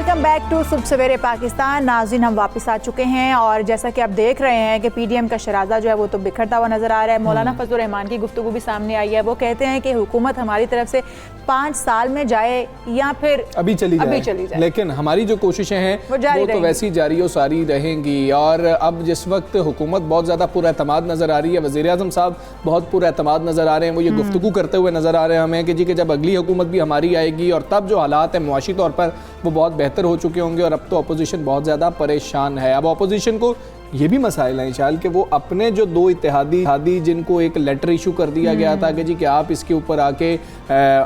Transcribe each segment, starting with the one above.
Welcome back to सुबह सवेरे पाकिस्तान। नाज़रीन, हम वापस आ चुके हैं और जैसा कि आप देख रहे हैं कि पीडीएम का शराजा जो है वो तो बिखरता हुआ नजर आ रहा है। मौलाना फजलुर रहमान की गुफ्तगू भी सामने आई है। वो कहते हैं कि हुकूमत हमारी तरफ से 5 साल में जाए या फिर अभी चली जाए, लेकिन हमारी जो कोशिशें हैं वो तो वैसी जारी और सारी रहेंगी। और अब जिस वक्त हुकूमत बहुत ज़्यादा पुरएतमाद नज़र आ रही है, वज़ीर आज़म साहब बहुत पुरएतमाद नज़र आ रहे हैं, वो ये गुफ्तगू करते हुए नज़र आ रहे हैं हमें कि जी कि जब अगली हुकूमत भी हमारी आएगी और तब जो हालात हैं मुआशी तौर पर वो बहुत बेहतर हो चुके होंगे और अब तो अपोजिशन बहुत ज़्यादा परेशान है। अब अपोजिशन को ये भी मसाइल हैं शायद कि वो अपने जो 2 इत्तेहादी जिनको एक लेटर इशू कर दिया गया था कि जी कि आप इसके ऊपर आके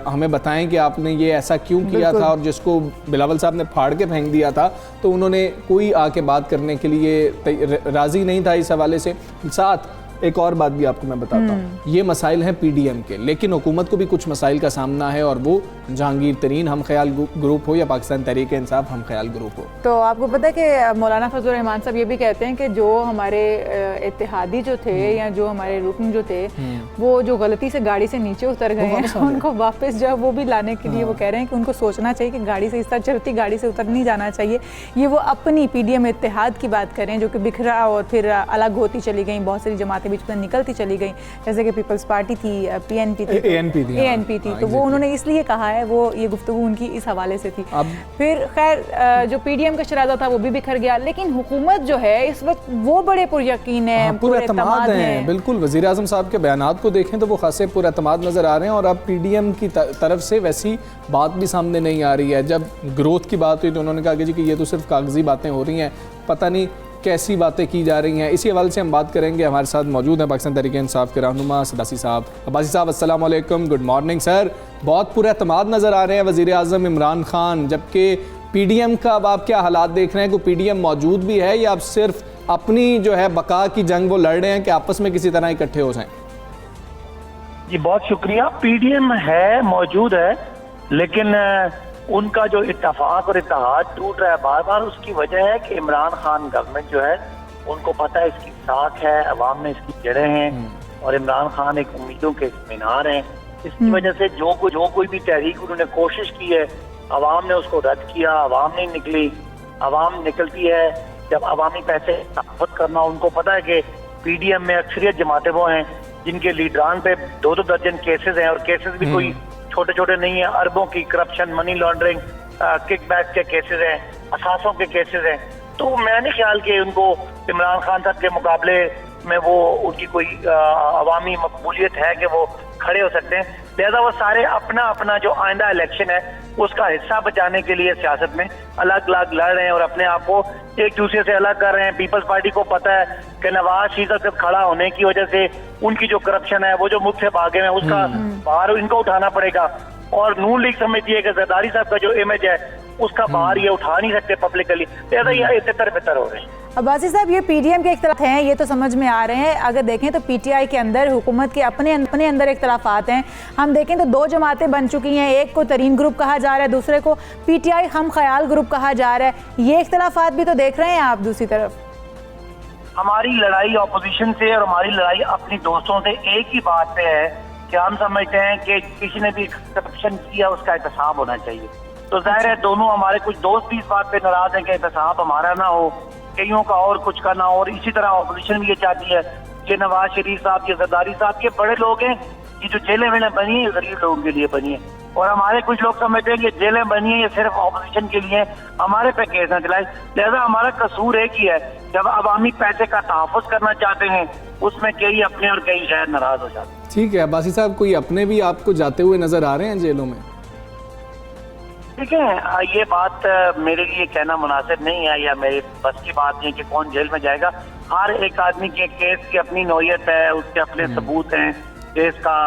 हमें बताएं कि आपने ये ऐसा क्यों किया था, और जिसको बिलावल साहब ने फाड़ के फेंक दिया था, तो उन्होंने कोई आके बात करने के लिए राज़ी नहीं था इस हवाले से। साथ एक और बात भी आपको मैं बताता हूँ, ये मसाइल हैं पीडीएम के, लेकिन हुकूमत को भी कुछ मसाइल का सामना है, और वो जहांगीर तरीन हम ख्याल ग्रुप हो या पाकिस्तान तहरीक इंसाफ हम ख्याल ग्रुप हो। तो आपको पता है कि मौलाना फजलुर रहमान साहब ये भी कहते हैं कि जो हमारे इत्तेहादी जो थे या जो हमारे रुकन जो थे वो जो गलती से गाड़ी से नीचे उतर गए हैं, उनको वापस जो है वो भी लाने के लिए वो कह रहे हैं कि उनको सोचना चाहिए कि गाड़ी से इस तरह चलती गाड़ी से उतर नहीं जाना चाहिए। ये वो अपनी पीडीएम इत्तेहाद की बात करें जो कि बिखरा और फिर अलग होती चली गई, बहुत सारी जमातें बीच में निकलती चली गई, जैसे कि पीपल्स पार्टी थी, पीएनपी थी, एएनपी थी। तो वो उन्होंने इसलिए कहा है, वो ये गुफ्तगू उनकी इस हवाले से थी। फिर खैर जो पीडीएम का शराजा था वो भी बिखर गया, लेकिन हुकूमत जो है इस वक्त वो बड़े पुरयकीन है, पुरएतमाद है। बिल्कुल, वज़ीर आज़म साहब के बयानात को देखें तो वो खासे पुरएतमाद नजर आ रहे हैं, और अब पीडीएम की तरफ से वैसी बात भी सामने नहीं आ रही है। जब ग्रोथ की बात हुई तो उन्होंने कहा कि ये तो सिर्फ कागजी बातें हो रही हैं, पता नहीं कैसी बातें की जा रही हैं। इसी हवाले से हम बात करेंगे। हमारे साथ मौजूद हैं पाकिस्तान तहरीक इंसाफ के रहनुमा अब्बासी साहब। अब्बासी साहब, अस्सलाम वालेकुम, गुड मॉर्निंग सर। बहुत पुरएतमाद नज़र आ रहे हैं वज़ीर आज़म इमरान खान, जबकि पीडीएम का अब आप क्या हालात देख रहे हैं? कोई पीडीएम मौजूद भी है या आप सिर्फ अपनी जो है बका की जंग वो लड़ रहे हैं कि आपस में किसी तरह इकट्ठे हो जाएं? जी बहुत शुक्रिया। पीडीएम है, मौजूद है, लेकिन उनका जो इत्तेफाक और इत्तेहाद टूट रहा है बार बार, उसकी वजह है कि इमरान खान गवर्नमेंट जो है उनको पता है इसकी साख है, अवाम में इसकी जड़ें हैं, और इमरान खान एक उम्मीदों के मीनार हैं। इसकी वजह से जो कोई भी तहरीक उन्होंने कोशिश की है, अवाम ने उसको रद्द किया, अवाम नहीं निकली। अवाम निकलती है जब अवामी पैसे तहफ़्फ़ुज़ करना। उनको पता है कि पीडीएम में अक्सरियत जमातें वो हैं जिनके लीडरान पे 2-2 दर्जन केसेस हैं, और केसेस भी कोई छोटे छोटे नहीं है, अरबों की करप्शन, मनी लॉन्ड्रिंग, किकबैक के केसेस हैं, असासों के केसेस हैं। तो मैं नहीं ख्याल कि उनको इमरान खान साहब के मुकाबले में वो उनकी कोई अवामी मकबूलियत है कि वो खड़े हो सकते हैं। लिहाजा वो सारे अपना अपना जो आइंदा इलेक्शन है उसका हिस्सा बचाने के लिए सियासत में अलग अलग लड़ रहे हैं और अपने आप को एक दूसरे से अलग कर रहे हैं। पीपल्स पार्टी को पता है कि नवाज शरीफ का खड़ा होने की वजह से उनकी जो करप्शन है, वो जो मुख से भागे हैं, उसका भार इनको उठाना पड़ेगा। और नून लीग समझती है कि जरदारी साहब का जो इमेज है उसका भार ये उठा नहीं सकते पब्लिकली, लिहाजा ये तितर-बितर हो रहे हैं। अब्बासी साहब, ये पीडीएम के इख्तिलाफ हैं, ये तो समझ में आ रहे हैं। अगर देखें तो पीटीआई के अंदर हुकूमत के अपने अंदर इख्तिलाफात हैं। हम देखें तो 2 जमातें बन चुकी हैं, एक को तरीन ग्रुप कहा जा रहा है, दूसरे को पीटीआई हम ख्याल ग्रुप कहा जा रहा है। ये इख्तिलाफात भी तो देख रहे हैं आप। दूसरी तरफ हमारी लड़ाई अपोजिशन से और हमारी लड़ाई अपनी दोस्तों से एक ही बात पे है कि हम समझते हैं कि किसी ने भी करप्शन किया उसका एहतसाब होना चाहिए। तो जाहिर है दोनों हमारे कुछ दोस्त भी इस बात पे नाराज हैं कि एहतसाब हमारा ना हो, कईयों का और कुछ का ना हो। और इसी तरह अपोजिशन भी ये चाहती है कि नवाज शरीफ साहब, ये जरदारी साहब के बड़े लोग हैं, ये जो जेलें वेलें बनी है गरीब लोगों के लिए बनी है, और हमारे कुछ लोग समझते हैं कि जेलें बनी है ये सिर्फ अपोजिशन के लिए, हमारे पे केस न चलाए। लिहाजा हमारा कसूर एक ही है, जब अवामी पैसे का तहफ़्फ़ुज़ करना चाहते हैं उसमें कई अपने और कई शायद नाराज हो जाते हैं। ठीक है अब्बासी साहब, कोई अपने भी आपको जाते हुए नजर आ रहे हैं जेलों में? ठीक है, ये बात मेरे लिए कहना मुनासिब नहीं है या मेरे बस की बात नहीं है कि कौन जेल में जाएगा। हर एक आदमी के केस की अपनी नौयत है, उसके अपने सबूत हैं, केस का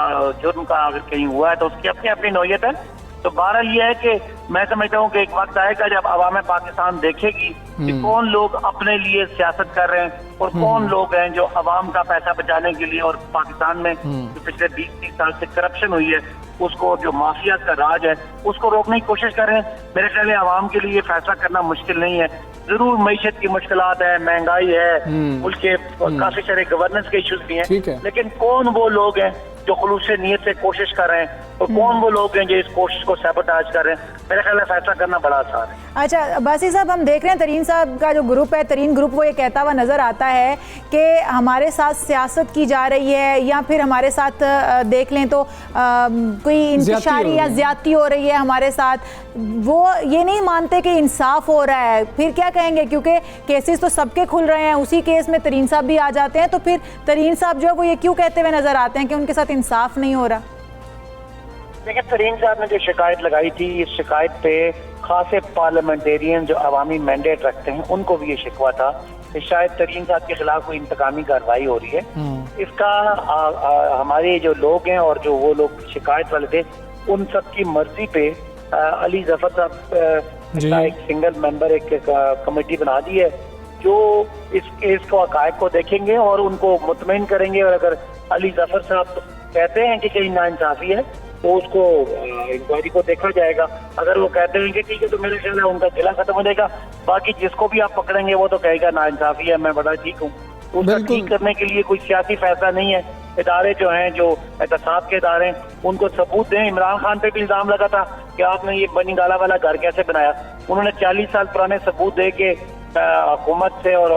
जुर्म का अगर कहीं हुआ है तो उसकी अपनी अपनी नौयत है। तो बहरहाल ये है कि मैं समझता हूँ कि एक वक्त आएगा जब अवाम पाकिस्तान देखेगी कि कौन लोग अपने लिए सियासत कर रहे हैं और कौन लोग हैं जो अवाम का पैसा बचाने के लिए, और पाकिस्तान में जो पिछले 20-30 साल से करप्शन हुई है उसको, जो माफिया का राज है उसको रोकने की कोशिश कर रहे हैं। मेरे ख्याल अवाम के लिए ये फैसला करना मुश्किल नहीं है। जरूर मईशत की मुश्किलात है, महंगाई है, मुल्क के काफी सारे गवर्नेंस के इश्यूज भी हैं, लेकिन कौन वो लोग हैं जो खुलूस नीयत से कोशिश कर रहे हैं और कौन वो लोग हैं जो इस कोशिश को सैबोटाज कर रहे हैं, मेरे ख्याल में फैसला करना बड़ा आसान है। अच्छा अब्बासी साहब, हम देख रहे हैं तरीन साहब का जो ग्रुप है, तरीन ग्रुप, वो ये कहता हुआ नज़र आता है कि हमारे साथ सियासत की जा रही है, या फिर हमारे साथ देख लें तो कोई इंतशारी या ज़्यादती हो रही है हमारे साथ। वो ये नहीं मानते कि इंसाफ हो रहा है। फिर क्या कहेंगे, क्योंकि केसेस तो सबके खुल रहे हैं, उसी केस में तरीन साहब भी आ जाते हैं, तो फिर तरीन साहब जो है वो ये क्यों कहते हुए नज़र आते हैं कि उनके साथ इंसाफ नहीं हो रहा? देखिए, तरीन साहब ने जो शिकायत लगाई थी, इस शिकायत पे खासे पार्लियामेंटेरियन जो अवामी मैंडेट रखते हैं उनको भी ये शिकवा था कि शायद तरीन साहब के खिलाफ कोई इंतकामी कार्रवाई हो रही है। इसका हमारे जो लोग हैं और जो वो लोग शिकायत वाले थे, उन सब की मर्जी पे अली जफर साहब का एक सिंगल मेंबर एक कमेटी बना दी है जो इस केस को हकायक को देखेंगे और उनको मुतमईन करेंगे। और अगर अली जफर साहब कहते हैं कि कहीं नाइंसाफी है तो उसको इंक्वायरी को देखा जाएगा। अगर वो कहते हैं कि ठीक है तो मेरे ख्याल है उनका जिला खत्म हो जाएगा। बाकी जिसको भी आप पकड़ेंगे वो तो कहेगा नाइंसाफी है, मैं बड़ा ठीक हूँ। तो उसका ठीक करने के लिए कोई सियासी फैसला नहीं है। इदारे जो हैं, जो एहतसाब के इदारे हैं, उनको सबूत दें। इमरान खान पे भी इल्जाम लगा था कि आपने ये बनी गाला वाला घर कैसे बनाया। उन्होंने 40 साल पुराने सबूत दे के हुकूमत से और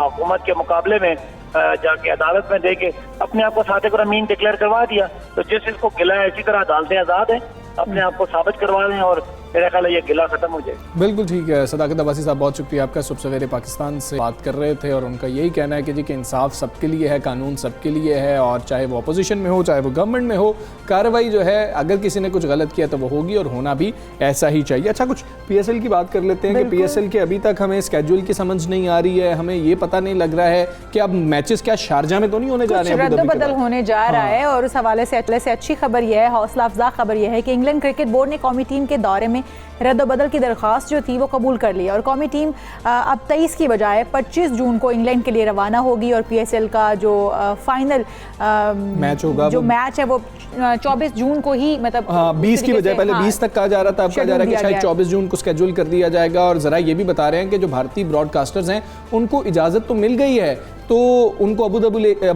हुकूमत के मुकाबले में जाके अदालत में देके अपने आप को सादिक और अमीन डिक्लेयर करवा दिया। तो जिस इसको गिला है, इसी तरह अदालतें आज़ाद हैं, अपने आप को साबित करवा दें और मेरा ख्याल है ये गिला खत्म हो जाए। बिल्कुल ठीक है। सदाकत अब्बासी साहब, बहुत शुक्रिया आपका। सुबह सवेरे पाकिस्तान से बात कर रहे थे और उनका यही कहना है कि जी कि इंसाफ सबके लिए है, कानून सबके लिए है, और चाहे वो अपोजिशन में हो चाहे वो गवर्नमेंट में हो, कार्रवाई जो है अगर किसी ने कुछ गलत किया तो वो होगी और होना भी ऐसा ही चाहिए। अच्छा, कुछ PSL की बात कर लेते हैं कि PSL के अभी तक हमें स्केड्यूल की समझ नहीं आ रही है। हमें ये पता नहीं लग रहा है कि अब मैचेस क्या शारजा में तो नहीं होने जा रहे हैं, रद्द-बदल होने जा रहा है। और उस हवाले से अच्छी खबर यह है, हौसला अफजा खबर यह है कि इंग्लैंड क्रिकेट बोर्ड ने कौमी टीम के दौरे में रद्द-बदल की दरख्वास्त जो थी वो कबूल कर ली और कौमी टीम अब 23 की बजाय 25 जून को इंग्लैंड के लिए रवाना होगी। और PSL का जो फाइनल मैच होगा, जो मैच है वो 24 जून को ही, मतलब 20 की बजाय पहले 20 तक कहा जा रहा था, अब कहा जा रहा है कि शायद 24 जून को स्केड्यूल कर दिया जाएगा। और जरा ये भी बता रहे हैं कि जो भारतीय ब्रॉडकास्टर्स हैं उनको इजाज़त तो मिल गई है, तो उनको अबू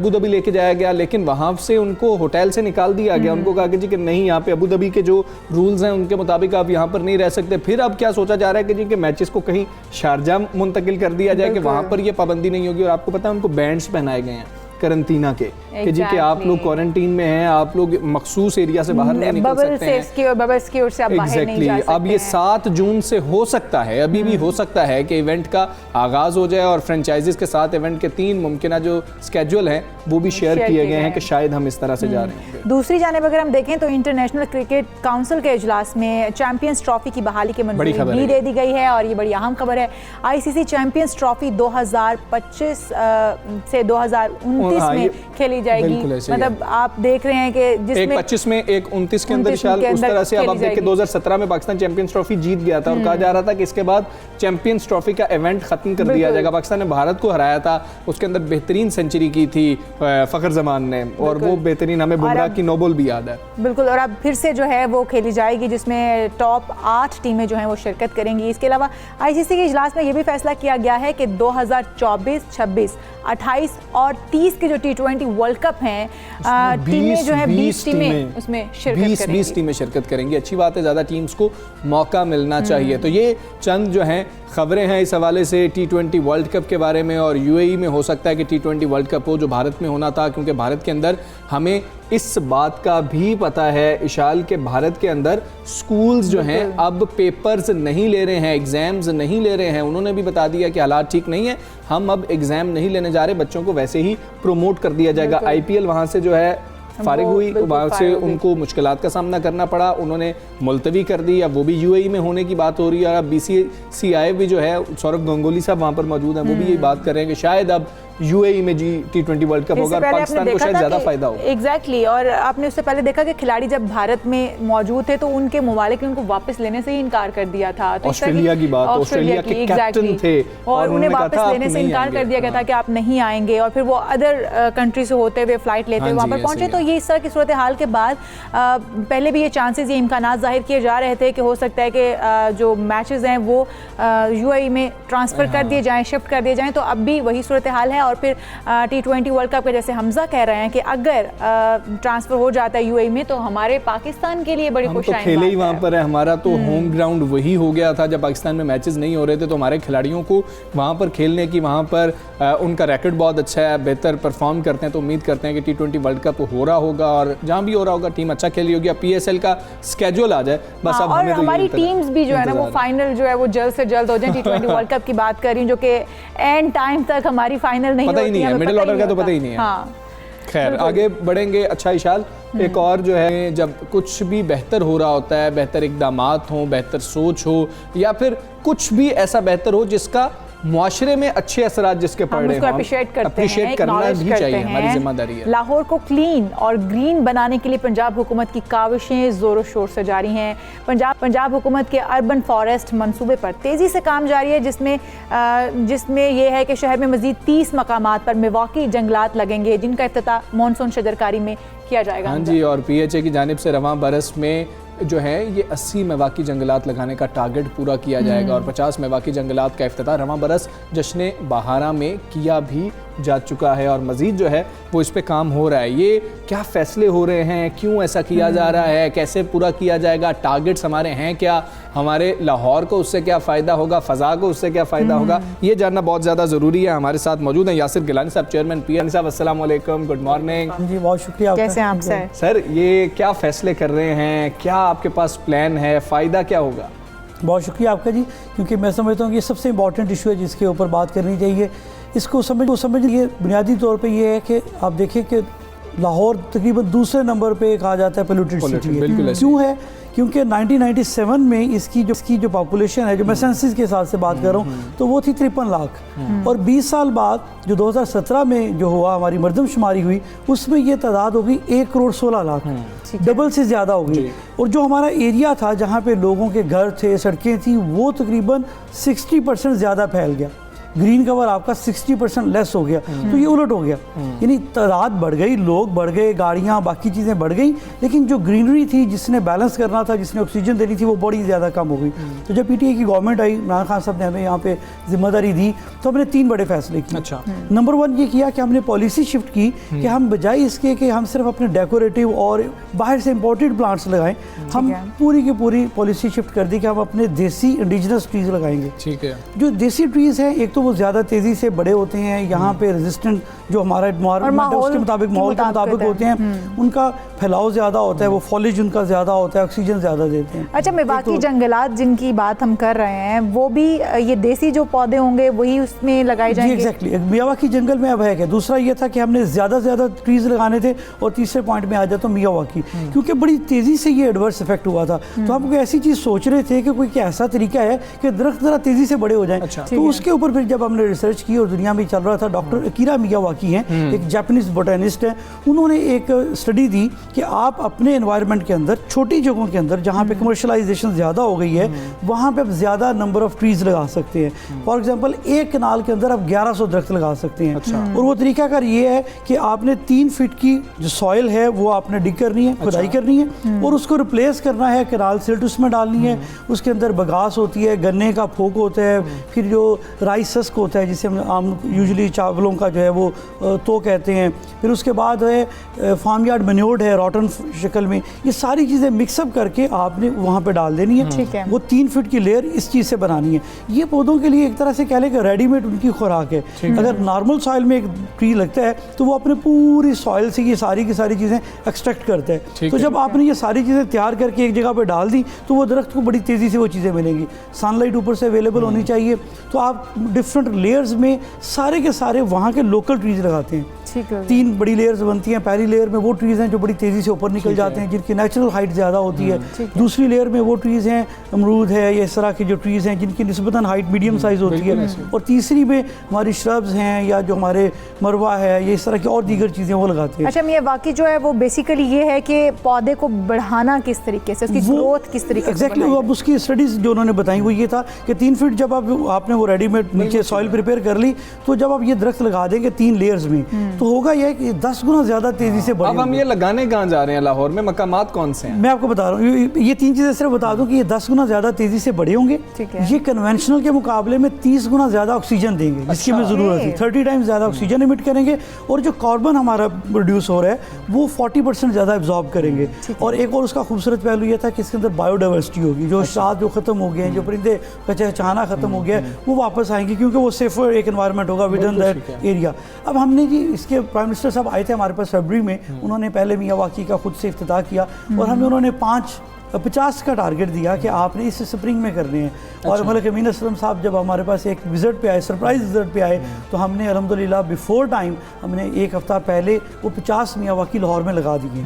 धाबी लेके जाया गया, लेकिन वहाँ से उनको होटल से निकाल दिया गया। उनको कहा कि जी कि नहीं, यहाँ पे अबू धाबी के जो रूल्स हैं उनके मुताबिक आप यहाँ पर नहीं रह सकते। फिर अब क्या सोचा जा रहा है कि जी के मैचेस को कहीं शारजा मुंतकिल कर दिया जाए कि वहाँ पर ये पाबंदी नहीं होगी। और आपको पता है उनको बैंड्स पहनाए गए हैं करंटीना के कि जी कि आप लोग क्वारंटीन में हैं, आप लोग मखसूस एरिया से बाहर नहीं निकल सकते हैं। बबल्स की ओर से आप बाहर नहीं जा सकते। अब ये 7 जून से हो सकता है, अभी भी हो सकता है कि इवेंट का आगाज हो जाए और फ्रेंचाइजीज के साथ इवेंट के 3 मुमकिन जो स्केड्यूल हैं वो भी शेयर किए गए हैं कि शायद हम इस तरह से जा रहे हैं। दूसरी जानिब अगर हम देखें तो इंटरनेशनल क्रिकेट काउंसिल के इजलास में चैंपियंस ट्रॉफी की बहाली की मंजूरी भी दे दी गई है और ये बड़ी अहम खबर है। ICC चैंपियंस ट्रॉफी 2025 से 2029 में खेली जाएगी। मतलब आप देख रहे हैं कि जिसमें एक 25 में एक 29 के अंदर शायद उस तरह से। अब आप देखिए 2017 में पाकिस्तान चैंपियंस ट्रॉफी जीत गया था और कहा जा रहा था कि इसके बाद चैंपियंस ट्रॉफी का इवेंट खत्म कर दिया जाएगा। पाकिस्तान ने भारत को हराया था, उसके अंदर बेहतरीन सेंचुरी की थी फखर जमान ने, और वो बेहतरीन हमें बुमराह की नो बॉल भी याद है। बिल्कुल, और अब फिर से जो है वो खेली जाएगी जिसमें टॉप 8 टीमें जो हैं वो शिरकत करेंगी। इसके अलावा ICC के इजलास में ये भी फैसला किया गया है कि 2024, 26, 28 और 30 के जो T20 वर्ल्ड कप हैं, टीमें जो है 20 टीमें उसमें शिरकत करेंगी। 20 टीमें शिरकत करेंगी। अच्छी बात है, ज़्यादा टीम्स को मौका मिलना चाहिए। तो ये चंद जो हैं खबरें हैं इस हवाले से T20 वर्ल्ड कप के बारे में। और UAE में हो सकता है कि T20 वर्ल्ड कप हो जो भारत में होना था, क्योंकि भारत के अंदर हमें इस बात का भी पता है इशाल के भारत के अंदर स्कूल्स जो हैं अब पेपर्स नहीं ले रहे हैं, एग्जाम्स नहीं ले रहे हैं। उन्होंने भी बता दिया कि हालात ठीक नहीं है, हम अब एग्जाम नहीं लेने जा रहे, बच्चों को वैसे ही प्रमोट कर दिया जाएगा। IPL वहाँ से जो है फारिग हुई, वहाँ से उनको मुश्किलात का सामना करना पड़ा, उन्होंने मुलतवी कर दी। अब वो भी UAE में होने की बात हो रही है। और अब BCCI भी जो है, सौरभ गंगोली साहब वहाँ पर मौजूद हैं, वो भी यही बात कर रहे हैं कि शायद अब UAE में T20 वर्ल्ड कप होगा, पाकिस्तान को शायद ज़्यादा फायदा होगा। एग्जैक्टली। और आपने उससे पहले देखा कि खिलाड़ी जब भारत में मौजूद थे तो उनके ममालिक ने उनको वापस लेने से ही इनकार कर दिया था। तो ऑस्ट्रेलिया की बात, ऑस्ट्रेलिया के कैप्टन थे और उन्हें वापस लेने से इनकार कर दिया गया था कि आप नहीं आएंगे। और फिर वो अदर कंट्री से होते हुए फ्लाइट लेते हुए वहाँ पर पहुंचे। तो ये इस तरह की सूरत हाल के बाद पहले भी ये चांसेस, ये इम्कानात जाहिर किए जा रहे थे कि हो सकता है कि जो मैचेस हैं वो UAE में ट्रांसफ़र कर दिए जाएँ, शिफ्ट कर दिए जाएँ। तो अब भी वही सूरत हाल है और फिर T20 वर्ल्ड कप के जैसे हमजा कह रहे हैं कि अगर ट्रांसफ़र हो जाता है यूएई में तो हमारे पाकिस्तान के लिए बड़ी हम तो खुशहाल खेले ही वहाँ पर है, हमारा तो होम ग्राउंड वही हो गया था। जब पाकिस्तान में मैचेस नहीं हो रहे थे तो हमारे खिलाड़ियों को वहाँ पर खेलने की, वहाँ पर उनका रैकेट बहुत अच्छा है, बेहतर परफॉर्म करते हैं, तो उम्मीद करते हैं कि T20 वर्ल्ड कप हो रहा होगा और जहाँ भी हो रहा होगा टीम अच्छा खेल रही होगी। PSL का स्केड्यूल आ जाए बस। अब और हमें तो हमारी टीम्स भी जो है ना वो फाइनल जो है वो जल्द से जल्द हो जाए। T20 वर्ल्ड कप की बात कर रही हूँ जो कि एंड टाइम तक हमारी फाइनल नहीं पता ही नहीं है, मिडिल ऑर्डर का तो पता ही नहीं है। हाँ। खैर आगे बढ़ेंगे। अच्छा इशाल, एक और जो है, जब कुछ भी बेहतर हो रहा होता है, बेहतर इक़दामात हो, बेहतर सोच हो या फिर कुछ भी ऐसा बेहतर हो जिसका मुआशरे में अच्छे असरात जिसके पड़ रहे हैं, अप्रिशिएट करना भी चाहिए, हमारी जिम्मेदारी है। लाहौर को क्लीन और ग्रीन बनाने के लिए पंजाब हुकूमत की काविशें जोरों शोर से जारी हैं। पंजाब हुकूमत के अर्बन फॉरेस्ट मंसूबे पर तेज़ी से काम जारी है, जिसमें यह है कि शहर में मजीद 30 मकामात पर मिवाकी जंगलात लगेंगे जिनका इफ्तिताह मॉनसून शजरकारी में किया जाएगा। हाँ जी, और PHA की जानिब से रवां बरस में जो है ये 80 मेवाकी जंगलात लगाने का टारगेट पूरा किया जाएगा और 50 मेवाकी जंगलात का इफ्तिताह रवां बरस जश्न बहारा में किया भी जा चुका है और मज़ीद जो है वो इस पे काम हो रहा है। ये क्या फ़ैसले हो रहे हैं, क्यों ऐसा किया जा रहा है, कैसे पूरा किया जाएगा, टारगेट्स हमारे हैं क्या, हमारे लाहौर को उससे क्या फ़ायदा होगा, फ़ज़ा को उससे क्या फ़ायदा होगा, ये जानना बहुत ज़्यादा ज़रूरी है। हमारे साथ मौजूद हैं यासिर गिलानी साहब, चेयरमैन PN साहब। अस्सलाम वालेकुम, गुड मॉर्निंग जी। बहुत शुक्रिया। कैसे हैं आप सर? ये क्या फ़ैसले कर रहे हैं, क्या आपके पास प्लान है, फ़ायदा क्या होगा? बहुत शुक्रिया आपका जी, क्योंकि मैं समझता हूँ कि ये सबसे इम्पॉर्टेंट इशू है जिसके ऊपर बात करनी चाहिए। इसको समझिए बुनियादी तौर पे ये है कि आप देखें कि लाहौर तकरीबन दूसरे नंबर पे कहा जाता है पोल्यूटेड सिटी है। क्यों है? क्योंकि 1997 में इसकी जो पॉपुलेशन है, जो मैं सेंसस के हिसाब से बात कर रहा हूँ, तो वो थी 53 लाख और 20 साल बाद जो 2017 में जो हुआ हमारी मरदमशुमारी हुई उसमें ये तादाद हो गई 1 करोड़ 16 लाख, डबल से ज़्यादा हो गई। और जो हमारा एरिया था जहाँ पे लोगों के घर थे, सड़कें थी, वो तकरीबन 60% ज़्यादा फैल गया। ग्रीन कवर आपका 60% लेस हो गया। तो ये उलट हो गया, यानी तादाद बढ़ गई, लोग बढ़ गए, गाड़ियाँ, बाकी चीज़ें बढ़ गई, लेकिन जो ग्रीनरी थी, जिसने बैलेंस करना था, जिसने ऑक्सीजन देनी थी, वो बड़ी ज़्यादा कम हो गई। तो जब PTA की गवर्नमेंट आई, इमरान खान साहब ने हमें यहाँ पे जिम्मेदारी दी, तो हमने 3 बड़े फैसले किए। अच्छा। नंबर 1 ये किया कि हमने पॉलिसी शिफ्ट की कि हम बजाय इसके कि हम सिर्फ अपने डेकोरेटिव और बाहर से इम्पोर्टेड प्लांट्स लगाएं, हम पूरी की पूरी पॉलिसी शिफ्ट कर दी कि हम अपने देसी इंडिजिनस ट्रीज लगाएंगे। ठीक है। जो देसी ट्रीज हैं, एक तो वो ज़्यादा तेज़ी से बड़े होते हैं, यहाँ पे रेजिस्टेंट जो हमारा एनवायरनमेंट है उसके मुताबिक, माहौल के मुताबिक होते हैं, उनका फैलाव ज़्यादा होता है, वो फॉलेज उनका ज़्यादा होता है, ऑक्सीजन ज़्यादा देते हैं। अच्छा, मेवाकी जंगलात जिनकी बात हम कर रहे हैं वो भी ये देसी जो पौधे होंगे वही उसमें लगाए जाएंगे? एग्जैक्टली। मेवाकी जंगल में अब है क्या, दूसरा ये था कि हमने ज़्यादा से ज़्यादा ट्रीज लगाने थे और तीसरे पॉइंट में आ जाता मियावाकी, क्योंकि बड़ी तेज़ी से ये एडवर्स इफेक्ट हुआ था। तो हम कोई ऐसी चीज़ सोच रहे थे कि कोई क्या ऐसा तरीका है कि दरख्त ज़रा तेज़ी से बड़े हो जाएं। तो उसके ऊपर फिर जब हमने रिसर्च की और दुनिया में चल रहा था, डॉक्टर अकीरा मियावाकी हैं, एक जापानीज बोटेनिस्ट हैं, उन्होंने एक स्टडी दी कि आप अपने एनवायरनमेंट के अंदर, छोटी जगहों के अंदर जहाँ पे कमर्शलाइजेशन ज़्यादा हो गई है, वहाँ पे आप ज़्यादा नंबर ऑफ ट्रीज लगा सकते हैं। फॉर एग्जांपल एक कनाल के अंदर आप 1100 दरख्त लगा सकते हैं। और वो तरीकाकार ये है कि आपने 3 फीट की जो सॉइल है वो आपने डिग करनी है, खुदाई करनी है और उसको रिप्लेस करना है, कनाल सिल्ट उसमें डालनी है, उसके अंदर बगास होती है, गन्ने का फोक होता है, फिर जो राइस हस्क होता है जिसे हम आम यूजुअली चावलों का जो है वो तो कहते हैं, फिर उसके बाद है फार्म यार्ड मैन्योर्ड है रॉटन शक्ल में, ये सारी चीज़ें मिक्सअप करके आपने वहाँ पे डाल देनी है। वो 3 फीट की लेयर इस चीज़ से बनानी है। ये पौधों के लिए एक तरह से कह लें कि रेडीमेड उनकी खुराक है। अगर नॉर्मल सॉइल में एक ट्री लगता है तो वो अपने पूरी सॉइल से ये सारी की सारी चीज़ें एक्सट्रैक्ट करता है। तो जब आपने ये सारी चीज़ें तैयार करके एक जगह पर डाल दी तो वो दरख्त को बड़ी तेज़ी से वो चीज़ें मिलेंगी। सनलाइट ऊपर से अवेलेबल होनी चाहिए, तो आप डिफरेंट लेयर्स में सारे के सारे वहाँ के लोकल ट्रीज लगाते हैं। 3 बड़ी लेयर्स बनती हैं। पहली लेयर में वो ट्रीज़ हैं जो बड़ी तेज़ी से ऊपर निकल जाते हैं, जिनकी नेचुरल हाइट ज़्यादा होती है। दूसरी लेयर में वो ट्रीज़ हैं, अमरूद है, ये इस तरह के जो ट्रीज़ हैं जिनकी निस्बतन हाइट मीडियम साइज़ होती है। और तीसरी में हमारी श्रब्स हैं या जो हमारे मरवा है, ये इस तरह की और दीगर चीज़ें वो लगाते हैं। अच्छा, मियावाकी जो है वो बेसिकली ये है कि पौधे को बढ़ाना किस तरीके से, उसकी ग्रोथ किस तरीके से? एग्जैक्टली। अब उसकी स्टडीज़ जो उन्होंने बताई वो ये था कि 3 फीट जब आपने वो रेडीमेड नीचे सॉइल प्रिपेयर कर ली, तो जब आप ये दरख्त लगा देंगे 3 लेयर्स में, तो होगा यह कि 10 गुना ज़्यादा तेज़ी से बढ़े। अब हम ये लगाने कहाँ जा रहे हैं लाहौर में, मकामात कौन से हैं? मैं आपको बता रहा हूँ, ये 3 चीज़ें सिर्फ बता दूँ कि ये 10 गुना ज़्यादा तेज़ी से बढ़े होंगे। ये कन्वेंशनल के मुकाबले में 30 गुना ज़्यादा ऑक्सीजन देंगे, जिसकी हमें ज़रूरत है। 30 टाइम्स ज़्यादा ऑक्सीजन इमिट करेंगे, और जो कार्बन हमारा प्रोड्यूस हो रहा है वो 40% ज़्यादा एब्जॉर्ब करेंगे। और एक और उसका खूबसूरत पहलू ये था कि इसके अंदर बायोडाइवर्सिटी होगी। जो शाद जो ख़त्म हो गए हैं, जो परिंदे का चहचहाना ख़त्म हो गया है, वो वापस आएंगे, क्योंकि वो सेफर एक एनवायरनमेंट होगा विद इन दैट एरिया। अब हमने जी इसके प्राइम मिनिस्टर साहब आए थे हमारे पास फरवरी में, उन्होंने पहले मियावाकी का खुद से इफ्तिताह किया, और हमें उन्होंने 50 का टारगेट दिया कि आपने इस स्प्रिंग में करने हैं। और मलिक अमीन असलम साहब जब हमारे पास एक विज़िट पे आए, सरप्राइज विज़िट पे आए, तो हमने अल्हम्दुलिल्लाह बिफोर टाइम हमने एक हफ़्ता पहले वो 50 मियावाकी लाहौर में लगा दिए।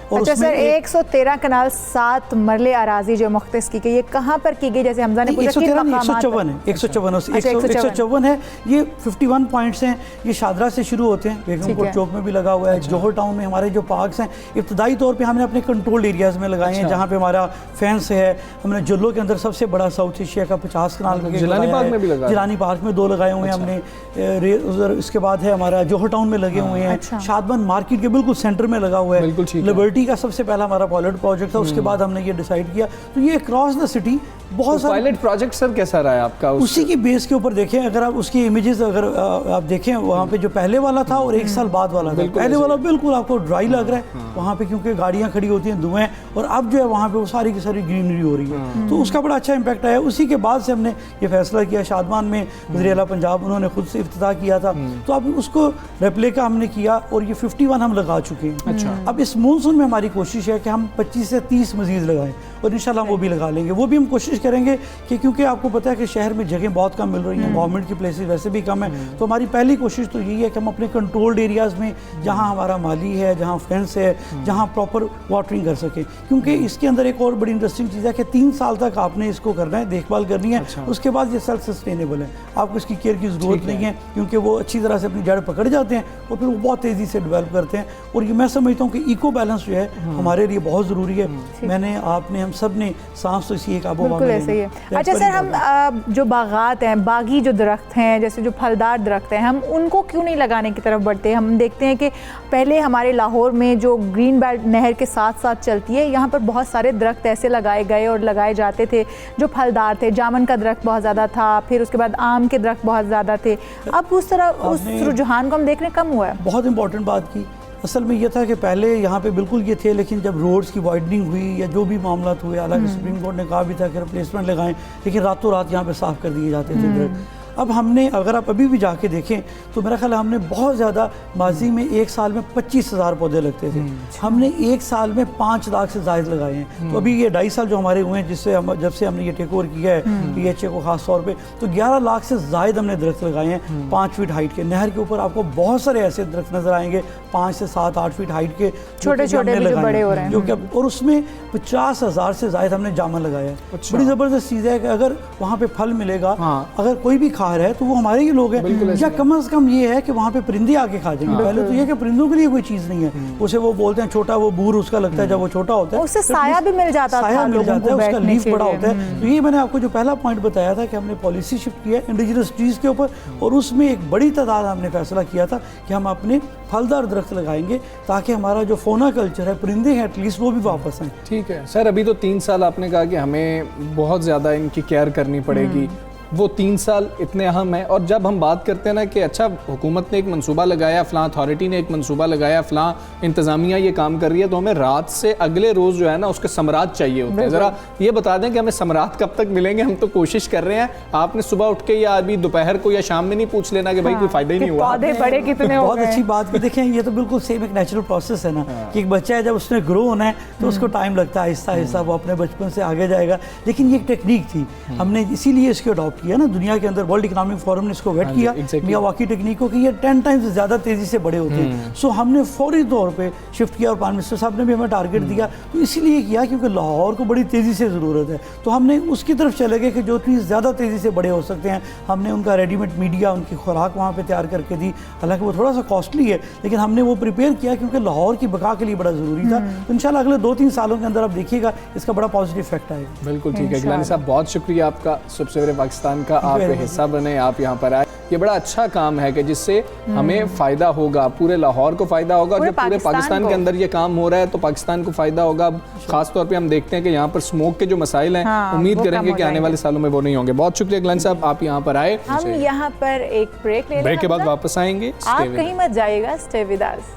और अच्छा सर, 113 कनाल 7 मरले अराजी जो मुख्तस की गई, ये कहाँ पर की गई? जैसे हमजा ने पूछा 154 है। ये 51 पॉइंट्स हैं। ये शादरा से शुरू होते हैं, बेगमपुर चौक में भी लगा हुआ है। जौहर टाउन में हमारे जो पार्क्स हैं इब्तदाई तौर पे हमने अपने कंट्रोल्ड एरियाज़ में लगाए हैं, जहाँ पे हमारा फेंस है। हमने जुल्लो के अंदर सबसे बड़ा साउथ एशिया का 50 कनाल जिलानी पार्क में भी लगाया, जिलानी पार्क में 2 लगाए हुए हैं हमने। उधर इसके बाद है हमारा जौहर टाउन में लगे हुए हैं। शादबंद मार्केट के बिल्कुल सेंटर में लगा हुआ है। लिबर्टी का सबसे पहला हमारा पायलट प्रोजेक्ट था, उसके बाद हमने ये डिसाइड किया। तो ये अक्रॉस द सिटी बहुत सारे पायलट प्रोजेक्ट सर कैसा रहा है आपका? उसी की बेस के ऊपर देखें, अगर आप उसकी इमेजेस अगर आप देखें, वहाँ पे जो पहले वाला था और 1 साल बाद वाला था, पहले वाला बिल्कुल आपको ड्राई लग रहा है वहाँ पे, क्योंकि गाड़ियाँ खड़ी होती हैं, धुएं, और अब जो है वहाँ पे वो सारी की सारी ग्रीनरी हो रही है। तो उसका बड़ा अच्छा इम्पैक्ट आया। उसी के बाद से हमने ये फैसला किया, शादमान में वज़ीर आला पंजाब उन्होंने खुद से इफ्तिताह किया था, तो अब उसको रेप्लिका हमने किया, और ये 51 हम लगा चुके हैं। अब इस मानसून में हमारी कोशिश है कि हम 25 से 30 मजीद लगाएं, और इंशाल्लाह वो भी लगा लेंगे। वो भी हम कोशिश करेंगे कि, क्योंकि आपको पता है कि शहर में जगह बहुत कम मिल रही हैं, गवर्नमेंट की प्लेसेस वैसे भी कम है, तो हमारी पहली कोशिश तो यही है कि हम अपने कंट्रोल्ड एरियाज़ में, जहाँ हमारा माली है, जहाँ फेंस है, जहाँ प्रॉपर वाटरिंग कर सकें। क्योंकि इसके अंदर एक और बड़ी इंटरेस्टिंग चीज़ है कि 3 साल तक आपने इसको करना है, देखभाल करनी है। उसके बाद ये सेल्फ सस्टेनेबल है, आपको इसकी केयर की ज़रूरत नहीं है, क्योंकि वो अच्छी तरह से अपनी जड़ पकड़ जाते हैं और फिर वो बहुत तेज़ी से डेवलप करते हैं। और ये मैं समझता हूँ कि इको बैलेंस जो है हमारे लिए बहुत ज़रूरी है। मैंने आपने हम सब ने सांस तो इसी एक आबोहवा में ऐसे ही है। अच्छा सर, हम जो बागात हैं, बागी जो दरख्त हैं, जैसे जो फलदार दरख्त हैं, हम उनको क्यों नहीं लगाने की तरफ बढ़ते? हम देखते हैं कि पहले हमारे लाहौर में जो ग्रीन बेल्ट नहर के साथ साथ चलती है, यहाँ पर बहुत सारे दरख्त ऐसे लगाए गए और लगाए जाते थे जो फलदार थे। जामुन का दरख्त बहुत ज़्यादा था, फिर उसके बाद आम के दरख्त बहुत ज़्यादा थे। अब उस तरह उस रुझान को हम देखने कम हुआ है। बहुत इंपॉर्टेंट बात की। असल में ये था कि पहले यहाँ पे बिल्कुल ये थे, लेकिन जब रोड्स की वाइडनिंग हुई या जो भी मामला हुए, हालांकि सुप्रीम कोर्ट ने कहा भी था कि रिप्लेसमेंट लगाएं, लेकिन रातों रात यहाँ पे साफ़ कर दिए जाते थे। अब हमने, अगर आप अभी भी जाके देखें तो मेरा ख्याल हमने बहुत ज़्यादा, माजी में 1 साल में 25,000 पौधे लगते थे, हमने 1 साल में 5 लाख से ज़ायद लगाए हैं। तो अभी ये 2.5 साल जो हमारे हुए हैं, जिससे हम जब से हमने ये टेक ओवर किया है PHA को ख़ास तौर पे, तो 11 लाख से ज़ायद हमने दरख्त लगाए हैं 5 फीट हाइट के। नहर के ऊपर आपको बहुत सारे ऐसे दरख्त नज़र आएंगे 5 से 7-8 फीट हाइट के, छोटे छोटे जो बड़े हो रहे हैं, जो कि, और उसमें 50,000 से ज़ायद हमने जामुन लगाया है। बड़ी ज़बरदस्त चीज़ है कि अगर वहाँ पे फल मिलेगा, अगर कोई भी खा रहा है तो वो हमारे ही लोग हैं, या कम से कम ये है कि वहाँ पे परिंदे आके खा जाएंगे। पहले तो ये कि परिंदों के लिए कोई चीज़ नहीं है, उसे वो बोलते हैं छोटा, वो बूर उसका लगता है जब वो छोटा होता है, उससे साया भी मिल जाता है, उसका लीफ बड़ा होता है। तो ये मैंने आपको जो पहला पॉइंट बताया था कि हमने पॉलिसी शिफ्ट किया इंडिजिनस ट्रीज़ के ऊपर, और उसमें एक बड़ी तादाद हमने फैसला किया था कि हम अपने फलदार दरख्त लगाएंगे, ताकि हमारा जो फोना कल्चर है, परिंदे हैं एटलीस्ट, वो भी वापस आएँ। ठीक है सर, अभी तो 3 साल आपने कहा कि हमें बहुत ज़्यादा इनकी केयर करनी पड़ेगी, वो 3 साल इतने अहम है। और जब हम बात करते हैं ना कि अच्छा हुकूमत ने एक मंसूबा लगाया, फ़लाँ अथॉरिटी ने एक मंसूबा लगाया, फ़लाँ इंतज़ामिया ये काम कर रही है, तो हमें रात से अगले रोज़ जो है ना उसके समरात चाहिए होते हैं। ज़रा ये बता दें कि हमें समरात कब तक मिलेंगे? हम तो कोशिश कर रहे हैं, आपने सुबह उठ के या अभी दोपहर को या शाम में नहीं पूछ लेना कि भाई कोई फ़ायदा ही नहीं हुआ, पौधे बड़े कितने हो गए। बहुत अच्छी बात भी देखें, ये तो बिल्कुल सेम एक नेचुरल प्रोसेस है ना, कि एक बच्चा है जब उसने ग्रो होना है तो उसको टाइम लगता है, आहिस्ता आहिस्ता वो अपने बचपन से आगे जाएगा। लेकिन ये एक टेक्निक थी, हमने इसीलिए इसको अडॉप्ट किया ना, दुनिया के अंदर वर्ल्ड इकोनॉमिक फोरम ने इसको वेट किया मियावाकी टेक्निक को कि ये 10 टाइम्स ज़्यादा तेज़ी से बड़े होते हैं। सो हमने फौरी तौर पे शिफ्ट किया, और प्राइम मिनिस्टर साहब ने भी हमें टारगेट दिया, तो इसीलिए किया क्योंकि लाहौर को बड़ी तेज़ी से ज़रूरत है। तो हमने उसकी तरफ चले गए कि जो ट्रीज़ ज़्यादा तेज़ी से बड़े हो सकते हैं। हमने उनका रेडीमेड मीडिया, उनकी खुराक वहाँ पर तैयार करके दी, हालांकि वो थोड़ा सा कॉस्टली है, लेकिन हमने वो प्रिपेयर किया क्योंकि लाहौर की बका के लिए बड़ा ज़रूरी था। तो इंशाल्लाह अगले 2-3 सालों के अंदर आप देखिएगा इसका बड़ा पॉजिटिव इफेक्ट आएगा। बिल्कुल ठीक है गिलानी साहब, बहुत शुक्रिया आपका। सबसे पाकिस्तान पाकिस्तान का आप हिस्सा बने, आप यहाँ पर आए। ये बड़ा अच्छा काम है कि जिससे हमें फ़ायदा होगा, पूरे लाहौर को फ़ायदा होगा। जब पूरे पाकिस्तान के अंदर ये काम हो रहा है तो पाकिस्तान को फ़ायदा होगा। ख़ास तौर पे हम देखते हैं कि यहाँ पर स्मोक के जो मसाइल हैं, उम्मीद करेंगे कि आने वाले सालों में वो नहीं होंगे। बहुत शुक्रिया गलन साहब, आप यहाँ पर आए। हम यहाँ पर एक ब्रेक ले लें, ब्रेक के बाद वापस आएंगे। आप कहीं मत जाइएगा, स्टे विद अस।